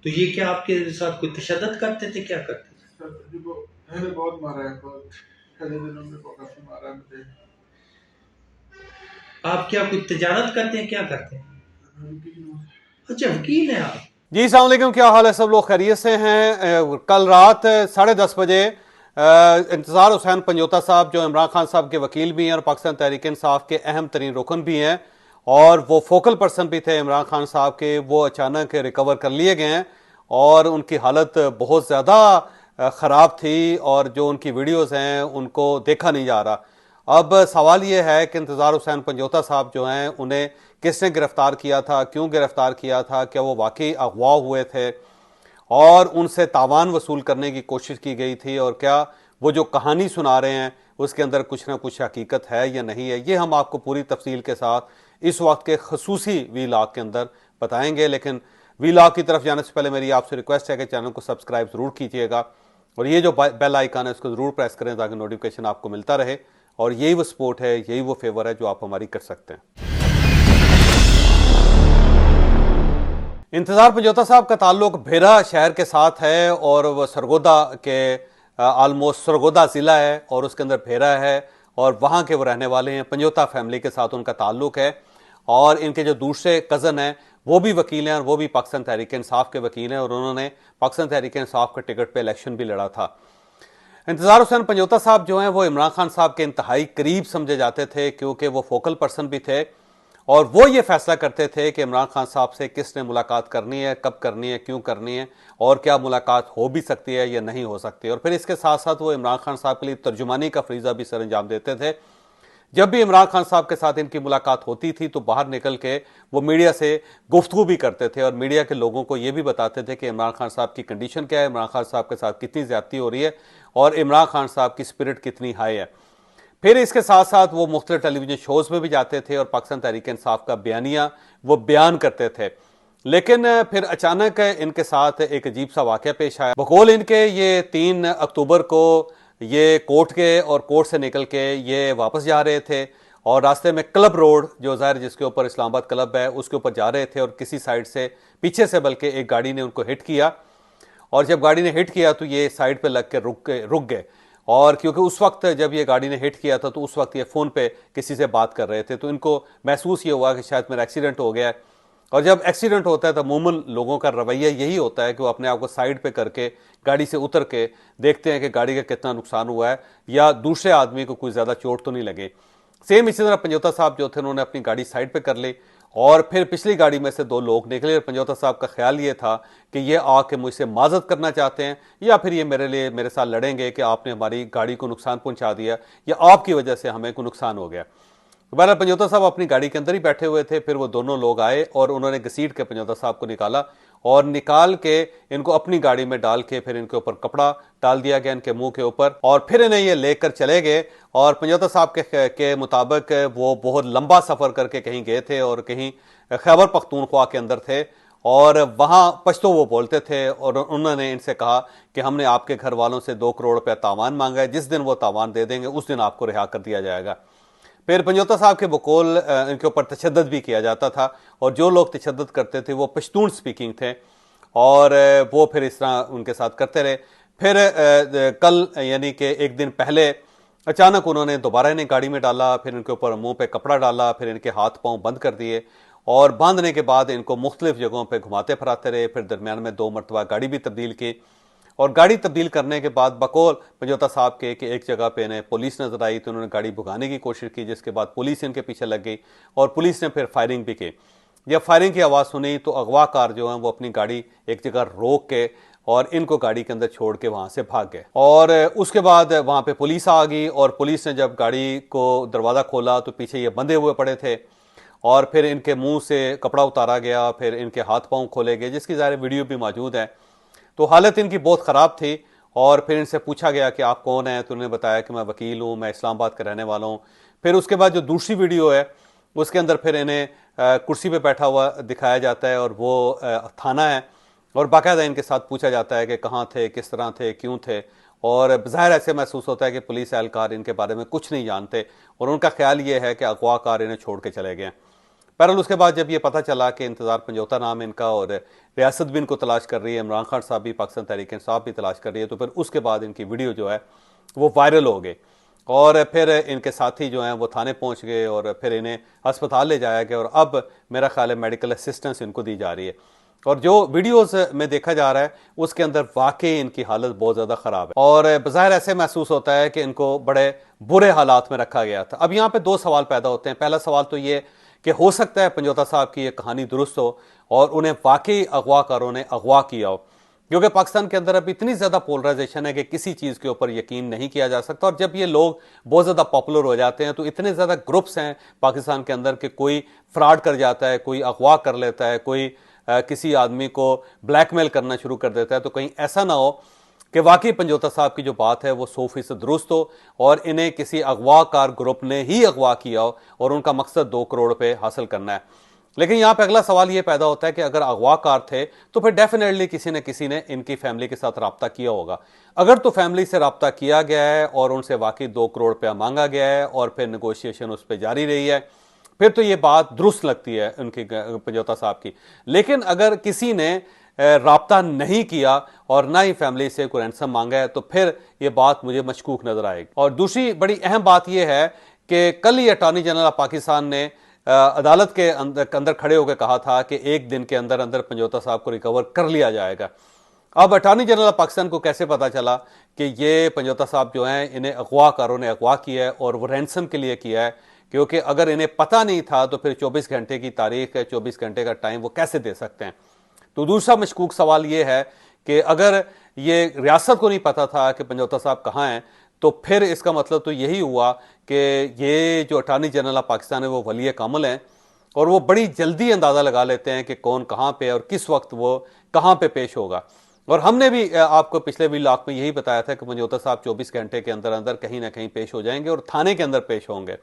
तो ये क्या आपके साथ कोई तशद्दुद करते थे, क्या करते थे? सर जी वो मैंने बहुत मारा है, बहुत पहले दिनों में काफी मारा है मुझे। आप क्या कोई तजारत करते हैं, क्या करते हैं? वकील हूँ। अच्छा, वकील हैं आप। जी अस्सलाम वालेकुम, क्या हाल है? सब लोग खैरियत से हैं? कल रात 10:30 बजे इंतज़ार हुसैन पंजोता साहब, जो इमरान खान साहब के वकील भी हैं और पाकिस्तान तहरीक इंसाफ के अहम तरीन रुकन भी हैं और वो फोकल पर्सन भी थे इमरान खान साहब के, वो अचानक रिकवर कर लिए गए हैं और उनकी हालत बहुत ज़्यादा ख़राब थी और जो उनकी वीडियोज़ हैं उनको देखा नहीं जा रहा। अब सवाल ये है कि इंतज़ार हुसैन पंजोता साहब जो हैं उन्हें किसने गिरफ्तार किया था, क्यों गिरफ्तार किया था, क्या वो वाकई अगवा हुए थे और उनसे तावान वसूल करने की कोशिश की गई थी, और क्या वो जो कहानी सुना रहे हैं उसके अंदर कुछ ना कुछ हकीकत है या नहीं है। ये हम आपको पूरी तफसील के साथ इस वक्त के खसूसी वीलॉग के अंदर बताएंगे। लेकिन वीलॉग की तरफ जाने से पहले मेरी आपसे रिक्वेस्ट है कि चैनल को सब्सक्राइब ज़रूर कीजिएगा और ये जो बेल आइकन है उसको ज़रूर प्रेस करें ताकि नोटिफिकेशन आपको मिलता रहे। और यही वो सपोर्ट है, यही वो फेवर है जो आप हमारी कर सकते हैं। इंतज़ार पंजोता साहब का ताल्लुक भेरा शहर के साथ है और वह सरगोदा के आलमोस्ट सरगोदा ज़िला है और उसके अंदर भेरा है और वहाँ के वो रहने वाले हैं। पंजोता फैमिली के साथ उनका ताल्लुक है और इनके जो दूसरे कज़न हैं वो भी वकील हैं और वो भी पाकिस्तान तहरीक इंसाफ के वकील हैं और उन्होंने पाकिस्तान तहरीक इंसाफ के टिकट पर इलेक्शन भी लड़ा था। इंतज़ार हुसैन पंजोता साहब जो हैं वो इमरान खान साहब के इंतहाई करीब समझे जाते थे क्योंकि वो फोकल पर्सन भी थे और वो ये फैसला करते थे कि इमरान खान साहब से किसने मुलाकात करनी है, कब करनी है, क्यों करनी है और क्या मुलाकात हो भी सकती है या नहीं हो सकती। और फिर इसके साथ साथ वो इमरान खान साहब के लिए तर्जुमानी का फरीज़ा भी सर अंजाम देते थे। जब भी इमरान खान साहब के साथ इनकी मुलाकात होती थी तो बाहर निकल के वो मीडिया से गुफ्तगू भी करते थे और मीडिया के लोगों को ये भी बताते थे कि इमरान खान साहब की कंडीशन क्या है, इमरान खान साहब के साथ कितनी ज्यादती हो रही है और इमरान खान साहब की स्पिरिट कितनी हाई है। फिर इसके साथ साथ वो मुख्तलिफ टेलीविजन शोज में भी जाते थे और पाकिस्तान तहरीक इंसाफ का बयानिया वो बयान करते थे। लेकिन फिर अचानक इनके साथ एक अजीब सा वाक़या पेश आया। बकौल इनके ये 3 अक्टूबर को ये कोर्ट के और कोर्ट से निकल के ये वापस जा रहे थे और रास्ते में क्लब रोड जो ज़ाहिर जिसके ऊपर इस्लामाबाद क्लब है उसके ऊपर जा रहे थे और किसी साइड से पीछे से बल्कि एक गाड़ी ने उनको हिट किया और जब गाड़ी ने हिट किया तो ये साइड पे लग के रुक गए। और क्योंकि उस वक्त जब ये गाड़ी ने हिट किया था तो उस वक्त ये फ़ोन पे किसी से बात कर रहे थे तो इनको महसूस ये हुआ कि शायद मेरा एक्सीडेंट हो गया है। और जब एक्सीडेंट होता है तो अमूमन लोगों का रवैया यही होता है कि वो अपने आप को साइड पे करके गाड़ी से उतर के देखते हैं कि गाड़ी का कितना नुकसान हुआ है या दूसरे आदमी को कोई ज़्यादा चोट तो नहीं लगे। सेम इसी तरह पंजोता साहब जो थे उन्होंने अपनी गाड़ी साइड पे कर ली और फिर पिछली गाड़ी में से 2 लोग निकले और पंजोता साहब का ख्याल ये था कि ये आके मुझसे माजत करना चाहते हैं या फिर ये मेरे साथ लड़ेंगे कि आपने हमारी गाड़ी को नुकसान पहुंचा दिया या आपकी वजह से हमें को नुकसान हो गया। बहरहाल पंजोता साहब अपनी गाड़ी के अंदर ही बैठे हुए थे। फिर वो दोनों लोग आए और उन्होंने घसीट के पंजोता साहब को निकाला और निकाल के इनको अपनी गाड़ी में डाल के फिर इनके ऊपर कपड़ा डाल दिया गया इनके मुंह के ऊपर और फिर इन्हें ये लेकर चले गए। और पंजोता साहब के मुताबिक वो बहुत लंबा सफर करके कहीं गए थे और कहीं खैबर पख्तूनख्वा के अंदर थे और वहां पश्तो वो बोलते थे और उन्होंने इनसे कहा कि हमने आपके घर वालों से 2 करोड़ रुपया तावान मांगा है, जिस दिन वो तावान दे देंगे उस दिन आपको रिहा कर दिया जाएगा। फिर पंजोता साहब के बकौल इनके ऊपर तशद्दुद भी किया जाता था और जो लोग तशद्दुद करते थे वो पश्तून स्पीकिंग थे और वो फिर इस तरह उनके साथ करते रहे। फिर कल यानी कि एक दिन पहले अचानक उन्होंने दोबारा इन्हें गाड़ी में डाला, फिर इनके ऊपर मुंह पे कपड़ा डाला, फिर इनके हाथ पांव बंद कर दिए और बांधने के बाद इनको मुख्तलिफ जगहों पे घुमाते फिराते रहे। फिर दरमियान में 2 मरतबा गाड़ी भी तब्दील की और गाड़ी तब्दील करने के बाद बकौल पंजोता साहब के कि एक जगह पे इन्हें पुलिस नजर आई तो उन्होंने गाड़ी भगाने की कोशिश की, जिसके बाद पुलिस इनके पीछे लग गई और पुलिस ने फिर फायरिंग भी की। जब फायरिंग की आवाज़ सुनी तो अगवाकार जो है वो अपनी गाड़ी एक जगह रोक के और इनको गाड़ी के अंदर छोड़ के वहां से भाग गए। और उसके बाद वहां पे पुलिस आ गई और पुलिस ने जब गाड़ी को दरवाज़ा खोला तो पीछे ये बंधे हुए पड़े थे और फिर इनके मुंह से कपड़ा उतारा गया, फिर इनके हाथ पांव खोले गए, जिसकी ज़ाहिर वीडियो भी मौजूद है। तो हालत इनकी बहुत ख़राब थी और फिर इनसे पूछा गया कि आप कौन हैं, तो उन्होंने बताया कि मैं वकील हूँ, मैं इस्लामाबाद का रहने वाला हूँ। फिर उसके बाद जो दूसरी वीडियो है उसके अंदर फिर इन्हें कुर्सी पे बैठा हुआ दिखाया जाता है और वो थाना है और बाकायदा इनके साथ पूछा जाता है कि कहाँ थे, किस तरह थे, क्यों थे। और ज़ाहिर ऐसे महसूस होता है कि पुलिस एहलकार इनके बारे में कुछ नहीं जानते और उनका ख्याल ये है कि अगवाकार इन्हें छोड़ के चले गए। बहरहाल उसके बाद जब ये पता चला कि इंतज़ार पंजोता नाम इनका और रियासत भी इनको तलाश कर रही है, इमरान खान साहब भी, पाकिस्तान तहरीक इंसाफ भी तलाश कर रही है, तो फिर उसके बाद इनकी वीडियो जो है वो वायरल हो गई और फिर इनके साथी जो हैं वो थाने पहुंच गए और फिर इन्हें अस्पताल ले जाया गया और अब मेरा ख्याल है मेडिकल असिस्टेंस इनको दी जा रही है। और जो वीडियोस में देखा जा रहा है उसके अंदर वाकई इनकी हालत बहुत ज़्यादा ख़राब है और बज़ाहिर ऐसे महसूस होता है कि इनको बड़े बुरे हालात में रखा गया था। अब यहाँ पे दो सवाल पैदा होते हैं। पहला सवाल तो ये कि हो सकता है पंजोता साहब की ये कहानी दुरुस्त हो और उन्हें वाकई अगवाकारों ने अगवा किया हो, क्योंकि पाकिस्तान के अंदर अब इतनी ज़्यादा पोलराइजेशन है कि किसी चीज़ के ऊपर यकीन नहीं किया जा सकता। और जब ये लोग बहुत ज़्यादा पॉपुलर हो जाते हैं तो इतने ज़्यादा ग्रुप्स हैं पाकिस्तान के अंदर कि कोई फ्रॉड कर जाता है, कोई अगवा कर लेता है, कोई किसी आदमी को ब्लैकमेल करना शुरू कर देता है। तो कहीं ऐसा ना हो कि वाकई पंजोता साहब की जो बात है वो 100% दुरुस्त हो और इन्हें किसी अगवाकार ग्रुप ने ही अगवा किया हो और उनका मकसद 2 करोड़ रुपए हासिल करना है। लेकिन यहाँ पे अगला सवाल ये पैदा होता है कि अगर अगवाकार थे तो फिर डेफिनेटली किसी न किसी ने इनकी फैमिली के साथ रब्ता किया होगा। अगर तो फैमिली से रब्ता किया गया है और उनसे वाकई 2 करोड़ रुपया मांगा गया है और फिर नेगोशिएशन उस पर जारी रही है, फिर तो ये बात दुरुस्त लगती है उनकी, पंजोता साहब की। लेकिन अगर किसी ने राब्ता नहीं किया और ना ही फैमिली से कोई रैंसम मांगा है तो फिर ये बात मुझे मशकूक नजर आएगी। और दूसरी बड़ी अहम बात यह है कि कल ही अटॉर्नी जनरल ऑफ पाकिस्तान ने अदालत के अंदर खड़े होकर कहा था कि 1 दिन के अंदर अंदर पंजोता साहब को रिकवर कर लिया जाएगा। अब अटॉर्नी जनरल ऑफ पाकिस्तान को कैसे पता चला कि ये पंजोता साहब जो हैं इन्हें अगवाकारों ने अगवा किया है और वो रैंसम के लिए किया है? क्योंकि अगर इन्हें पता नहीं था तो फिर 24 घंटे की तारीख है, 24 घंटे का टाइम वो कैसे दे सकते हैं? तो दूसरा मशकूक सवाल ये है कि अगर ये रियासत को नहीं पता था कि पंजोता साहब कहाँ हैं तो फिर इसका मतलब तो यही हुआ कि ये जो अटॉर्नी जनरल ऑफ पाकिस्तान है वो वली कामिल हैं और वो बड़ी जल्दी अंदाज़ा लगा लेते हैं कि कौन कहाँ पे और किस वक्त वो कहाँ पे पेश होगा। और हमने भी आपको पिछले व्लॉग में यही बताया था कि पंजोता साहब 24 घंटे के अंदर अंदर कहीं ना कहीं पेश हो जाएंगे और थाने के अंदर पेश होंगे।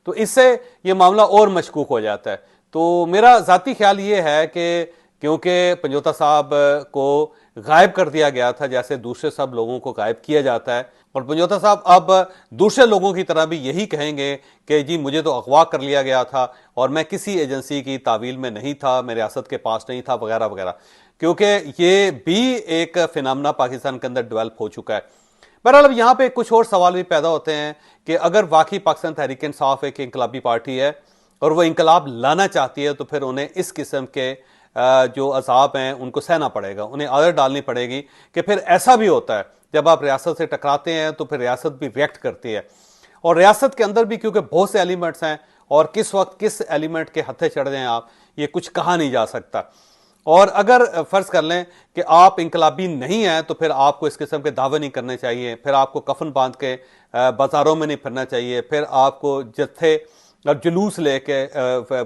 तो इससे ये मामला और मशकूक हो जाता है। तो मेरा ज़ाती ख्याल ये है कि क्योंकि पंजोता साहब को गायब कर दिया गया था जैसे दूसरे सब लोगों को गायब किया जाता है और पंजोता साहब अब दूसरे लोगों की तरह भी यही कहेंगे कि जी मुझे तो अगवा कर लिया गया था और मैं किसी एजेंसी की तावील में नहीं था, मैं रियासत के पास नहीं था वगैरह वगैरह, क्योंकि ये भी एक फिनोमेना पाकिस्तान के अंदर डेवलप हो चुका है। बहरहाल अब यहाँ पे कुछ और सवाल भी पैदा होते हैं कि अगर वाकई पाकिस्तान तहरीक इंसाफ एक इंकलाबी पार्टी है और वो इंकलाब लाना चाहती है तो फिर उन्हें इस किस्म के जो अजाब हैं उनको सहना पड़ेगा, उन्हें आदत डालनी पड़ेगी कि फिर ऐसा भी होता है जब आप रियासत से टकराते हैं तो फिर रियासत भी रिएक्ट करती है और रियासत के अंदर भी क्योंकि बहुत से एलिमेंट्स हैं और किस वक्त किस एलिमेंट के हत्थे चढ़ जाएं आप ये कुछ कहा नहीं जा सकता। और अगर फर्ज कर लें कि आप इंकलाबी नहीं हैं तो फिर आपको इस किस्म के दावे नहीं करने चाहिए, फिर आपको कफन बांध के बाजारों में नहीं फिरना चाहिए, फिर आपको जत्थे और जुलूस लेके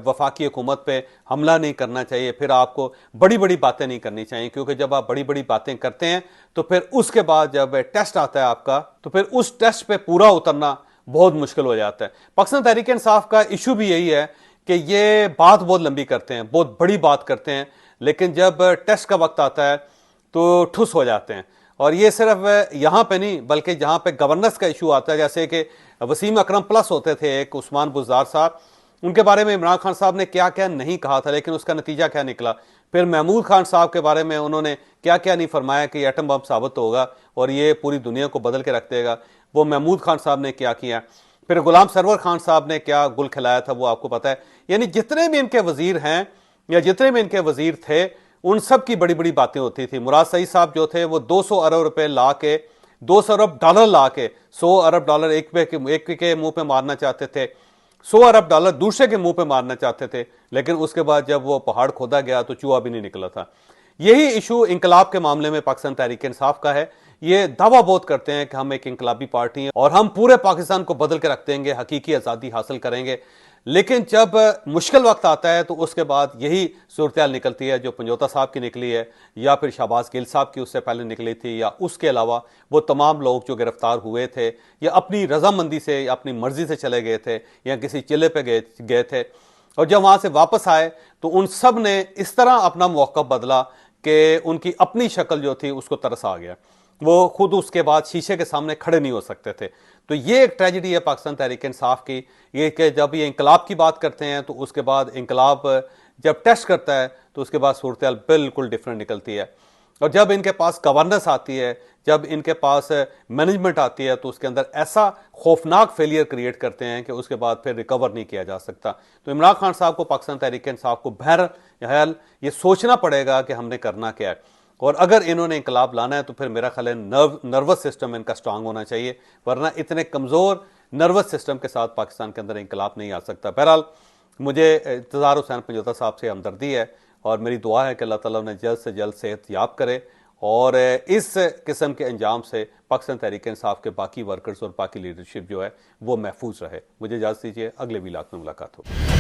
वफाकी हुकूमत पे हमला नहीं करना चाहिए, फिर आपको बड़ी बड़ी बातें नहीं करनी चाहिए, क्योंकि जब आप बड़ी बड़ी बातें करते हैं तो फिर उसके बाद जब टेस्ट आता है आपका तो फिर उस टेस्ट पे पूरा उतरना बहुत मुश्किल हो जाता है। पाकिस्तान तहरीक इंसाफ का इशू भी यही है कि ये बात बहुत लंबी करते हैं, बहुत बड़ी बात करते हैं, लेकिन जब टेस्ट का वक्त आता है तो ठुस हो जाते हैं। और ये सिर्फ यहाँ पे नहीं बल्कि जहाँ पे गवर्नेंस का इशू आता है, जैसे कि वसीम अकरम प्लस होते थे एक उस्मान बुज़दार साहब, उनके बारे में इमरान खान साहब ने क्या क्या नहीं कहा था लेकिन उसका नतीजा क्या निकला। फिर महमूद खान साहब के बारे में उन्होंने क्या क्या नहीं फरमाया कि एटम बम साबित होगा और ये पूरी दुनिया को बदल के रख देगा, वो महमूद खान साहब ने क्या किया। फिर गुलाम सरवर खान साहब ने क्या गुल खिलाया था वो आपको पता है। यानी जितने भी इनके वजीर हैं या जितने भी इनके वजीर थे उन सब की बड़ी बड़ी बातें होती थी। मुराद सईद साहब जो थे वो 200 अरब रुपए ला के, 200 अरब डॉलर ला के, 100 अरब डॉलर एक के मुंह पे मारना चाहते थे, 100 अरब डॉलर दूसरे के मुंह पे मारना चाहते थे, लेकिन उसके बाद जब वो पहाड़ खोदा गया तो चूहा भी नहीं निकला था। यही इशू इंकलाब के मामले में पाकिस्तान तहरीक इंसाफ का है। ये दावा बहुत करते हैं कि हम एक इंकलाबी पार्टी हैं और हम पूरे पाकिस्तान को बदल के रख देंगे, हकीकी आज़ादी हासिल करेंगे, लेकिन जब मुश्किल वक्त आता है तो उसके बाद यही सूरत निकलती है जो पंजोता साहब की निकली है या फिर शहबाज गिल साहब की उससे पहले निकली थी, या उसके अलावा वो तमाम लोग जो गिरफ्तार हुए थे या अपनी रजामंदी से या अपनी मर्जी से चले गए थे या किसी चिल्ले पे गए थे और जब वहाँ से वापस आए तो उन सब ने इस तरह अपना मौक़िफ़ बदला कि उनकी अपनी शक्ल जो थी उसको तरस आ गया। वो खुद उसके बाद शीशे के सामने खड़े नहीं हो सकते थे। तो ये एक ट्रेजिडी है पाकिस्तान तहरीक इंसाफ की, ये कि जब ये इंकलाब की बात करते हैं तो उसके बाद इंकलाब जब टेस्ट करता है तो उसके बाद सूरत हाल बिल्कुल डिफरेंट निकलती है। और जब इनके पास गवर्नेंस आती है, जब इनके पास मैनेजमेंट आती है, तो उसके अंदर ऐसा खौफनाक फेलियर क्रिएट करते हैं कि उसके बाद फिर रिकवर नहीं किया जा सकता। तो इमरान खान साहब को, पाकिस्तान तहरीक इंसाफ को बहरहाल ये सोचना पड़ेगा कि हमने करना क्या है। और अगर इन्होंने इंकलाब लाना है तो फिर मेरा ख्याल है नर्वस सिस्टम इनका स्ट्रांग होना चाहिए, वरना इतने कमज़ोर नर्वस सिस्टम के साथ पाकिस्तान के अंदर इंकलाब नहीं आ सकता। बहरहाल मुझे इंतज़ार हुसैन पंजोता साहब से हमदर्दी है और मेरी दुआ है कि अल्लाह ताला उन्हें जल्द से जल्द सेहत याब करे और इस किस्म के अंजाम से पाकिस्तान तहरीक इंसाफ के बाकी वर्कर्स और बाकी लीडरशिप जो है वो महफूज रहे। मुझे इजाज़त दीजिए, अगले व्लॉग में मुलाकात होगी।